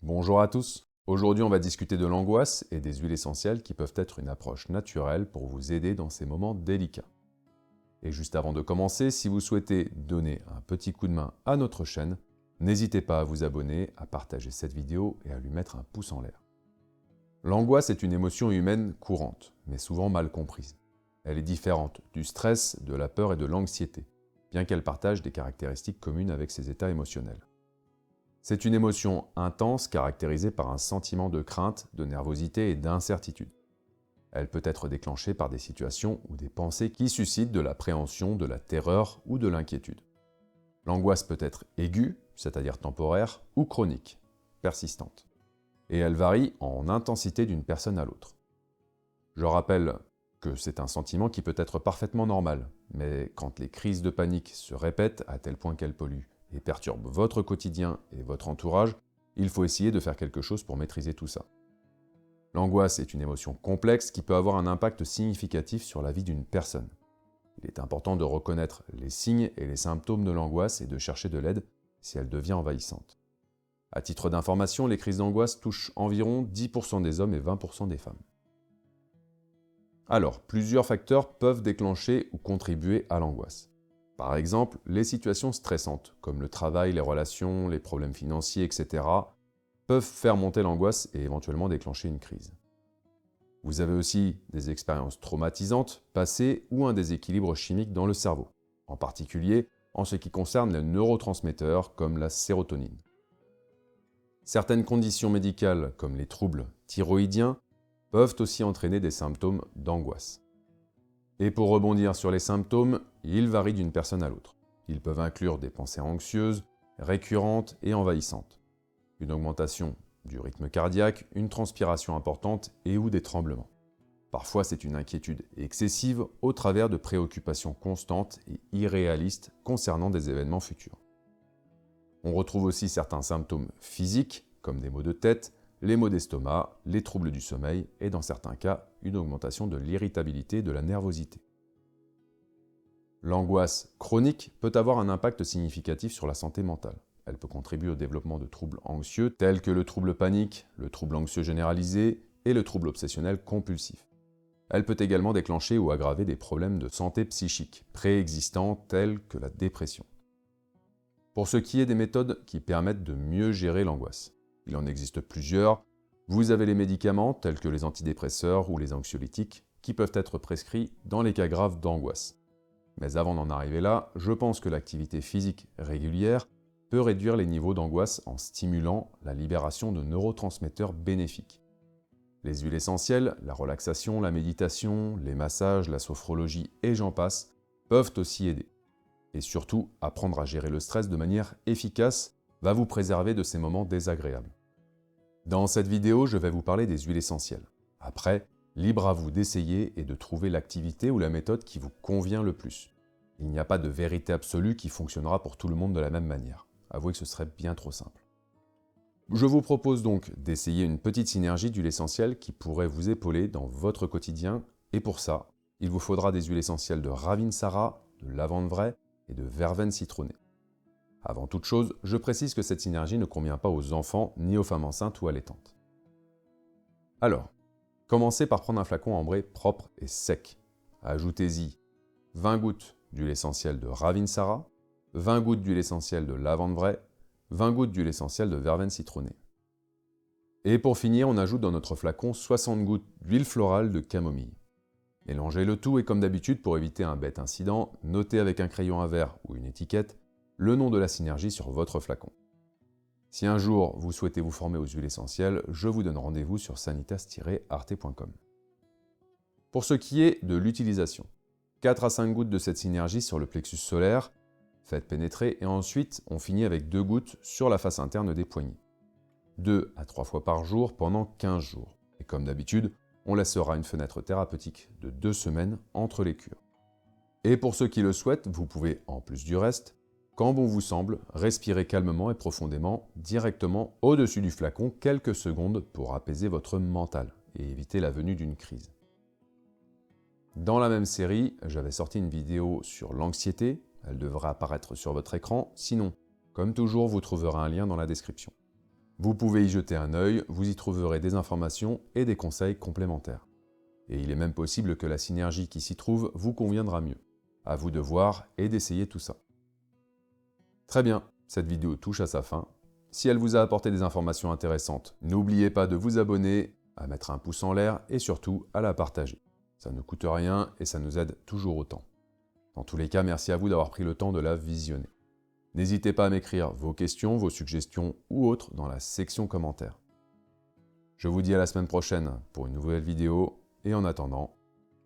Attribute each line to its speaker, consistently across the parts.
Speaker 1: Bonjour à tous. Aujourd'hui, on va discuter de l'angoisse et des huiles essentielles qui peuvent être une approche naturelle pour vous aider dans ces moments délicats. Et juste avant de commencer, si vous souhaitez donner un petit coup de main à notre chaîne, n'hésitez pas à vous abonner, à partager cette vidéo et à lui mettre un pouce en l'air. L'angoisse est une émotion humaine courante, mais souvent mal comprise. Elle est différente du stress, de la peur et de l'anxiété, bien qu'elle partage des caractéristiques communes avec ces états émotionnels. C'est une émotion intense caractérisée par un sentiment de crainte, de nervosité et d'incertitude. Elle peut être déclenchée par des situations ou des pensées qui suscitent de l'appréhension, de la terreur ou de l'inquiétude. L'angoisse peut être aiguë, c'est-à-dire temporaire, ou chronique, persistante. Et elle varie en intensité d'une personne à l'autre. Je rappelle que c'est un sentiment qui peut être parfaitement normal, mais quand les crises de panique se répètent à tel point qu'elles polluent et perturbe votre quotidien et votre entourage, il faut essayer de faire quelque chose pour maîtriser tout ça. L'angoisse est une émotion complexe qui peut avoir un impact significatif sur la vie d'une personne. Il est important de reconnaître les signes et les symptômes de l'angoisse et de chercher de l'aide si elle devient envahissante. À titre d'information, les crises d'angoisse touchent environ 10% des hommes et 20% des femmes. Alors, plusieurs facteurs peuvent déclencher ou contribuer à l'angoisse. Par exemple, les situations stressantes, comme le travail, les relations, les problèmes financiers, etc., peuvent faire monter l'angoisse et éventuellement déclencher une crise. Vous avez aussi des expériences traumatisantes, passées ou un déséquilibre chimique dans le cerveau, en particulier en ce qui concerne les neurotransmetteurs comme la sérotonine. Certaines conditions médicales, comme les troubles thyroïdiens, peuvent aussi entraîner des symptômes d'angoisse. Et pour rebondir sur les symptômes, ils varient d'une personne à l'autre. Ils peuvent inclure des pensées anxieuses, récurrentes et envahissantes, une augmentation du rythme cardiaque, une transpiration importante et ou des tremblements. Parfois, c'est une inquiétude excessive au travers de préoccupations constantes et irréalistes concernant des événements futurs. On retrouve aussi certains symptômes physiques, comme des maux de tête, les maux d'estomac, les troubles du sommeil et dans certains cas, une augmentation de l'irritabilité et de la nervosité. L'angoisse chronique peut avoir un impact significatif sur la santé mentale. Elle peut contribuer au développement de troubles anxieux tels que le trouble panique, le trouble anxieux généralisé et le trouble obsessionnel compulsif. Elle peut également déclencher ou aggraver des problèmes de santé psychique préexistants tels que la dépression. Pour ce qui est des méthodes qui permettent de mieux gérer l'angoisse, il en existe plusieurs. Vous avez les médicaments tels que les antidépresseurs ou les anxiolytiques qui peuvent être prescrits dans les cas graves d'angoisse. Mais avant d'en arriver là, je pense que l'activité physique régulière peut réduire les niveaux d'angoisse en stimulant la libération de neurotransmetteurs bénéfiques. Les huiles essentielles, la relaxation, la méditation, les massages, la sophrologie et j'en passe peuvent aussi aider. Et surtout, apprendre à gérer le stress de manière efficace va vous préserver de ces moments désagréables. Dans cette vidéo, je vais vous parler des huiles essentielles. Après, libre à vous d'essayer et de trouver l'activité ou la méthode qui vous convient le plus. Il n'y a pas de vérité absolue qui fonctionnera pour tout le monde de la même manière. Avouez que ce serait bien trop simple. Je vous propose donc d'essayer une petite synergie d'huiles essentielles qui pourrait vous épauler dans votre quotidien, et pour ça, il vous faudra des huiles essentielles de Ravinsara, de lavande vraie et de verveine citronnée. Avant toute chose, je précise que cette synergie ne convient pas aux enfants ni aux femmes enceintes ou allaitantes. Alors, commencez par prendre un flacon ambré propre et sec. Ajoutez-y 20 gouttes d'huile essentielle de Ravinsara, 20 gouttes d'huile essentielle de lavande vraie, 20 gouttes d'huile essentielle de verveine citronnée. Et pour finir, on ajoute dans notre flacon 60 gouttes d'huile florale de camomille. Mélangez le tout et comme d'habitude, pour éviter un bête incident, notez avec un crayon à verre ou une étiquette le nom de la synergie sur votre flacon. Si un jour vous souhaitez vous former aux huiles essentielles, je vous donne rendez-vous sur sanitas-arte.com. Pour ce qui est de l'utilisation, 4 à 5 gouttes de cette synergie sur le plexus solaire, faites pénétrer et ensuite on finit avec 2 gouttes sur la face interne des poignets. 2 à 3 fois par jour pendant 15 jours. Et comme d'habitude, on laissera une fenêtre thérapeutique de 2 semaines entre les cures. Et pour ceux qui le souhaitent, vous pouvez, en plus du reste, quand bon vous semble, respirez calmement et profondément, directement au-dessus du flacon quelques secondes pour apaiser votre mental et éviter la venue d'une crise. Dans la même série, j'avais sorti une vidéo sur l'anxiété, elle devrait apparaître sur votre écran, sinon, comme toujours, vous trouverez un lien dans la description. Vous pouvez y jeter un œil, vous y trouverez des informations et des conseils complémentaires. Et il est même possible que la synergie qui s'y trouve vous conviendra mieux. À vous de voir et d'essayer tout ça. Très bien, cette vidéo touche à sa fin. Si elle vous a apporté des informations intéressantes, n'oubliez pas de vous abonner, à mettre un pouce en l'air et surtout à la partager. Ça ne coûte rien et ça nous aide toujours autant. Dans tous les cas, merci à vous d'avoir pris le temps de la visionner. N'hésitez pas à m'écrire vos questions, vos suggestions ou autres dans la section commentaires. Je vous dis à la semaine prochaine pour une nouvelle vidéo et en attendant,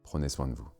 Speaker 1: prenez soin de vous.